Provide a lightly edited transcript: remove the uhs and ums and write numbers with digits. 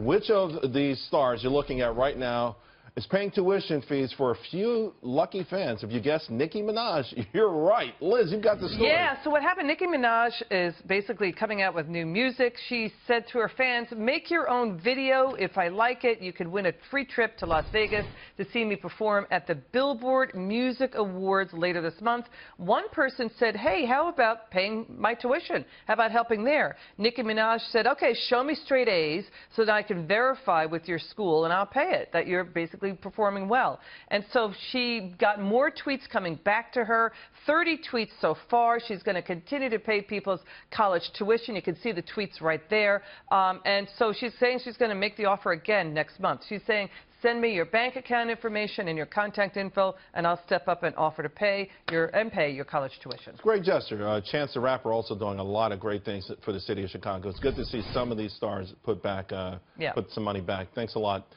Which of these stars you're looking at right now is paying tuition fees for a few lucky fans? If you guessed Nicki Minaj, you're right. Liz, you've got the story. Yeah, so what happened, Nicki Minaj is basically coming out with new music. She said to her fans, make your own video. If I like it, you could win a free trip to Las Vegas to see me perform at the Billboard Music Awards later this month. One person said, hey, how about paying my tuition? How about helping there? Nicki Minaj said, okay, show me straight A's so that I can verify with your school and I'll pay it, that you're basically performing well. And so she got more tweets coming back to her, 30 tweets so far. She's going to continue to pay people's college tuition. You can see the tweets right there. And so she's saying she's going to make the offer again next month. She's saying, send me your bank account information and your contact info, and I'll step up and offer to pay your college tuition. Great gesture. Chance the Rapper also doing a lot of great things for the city of Chicago. It's good to see some of these stars put some money back. Thanks a lot.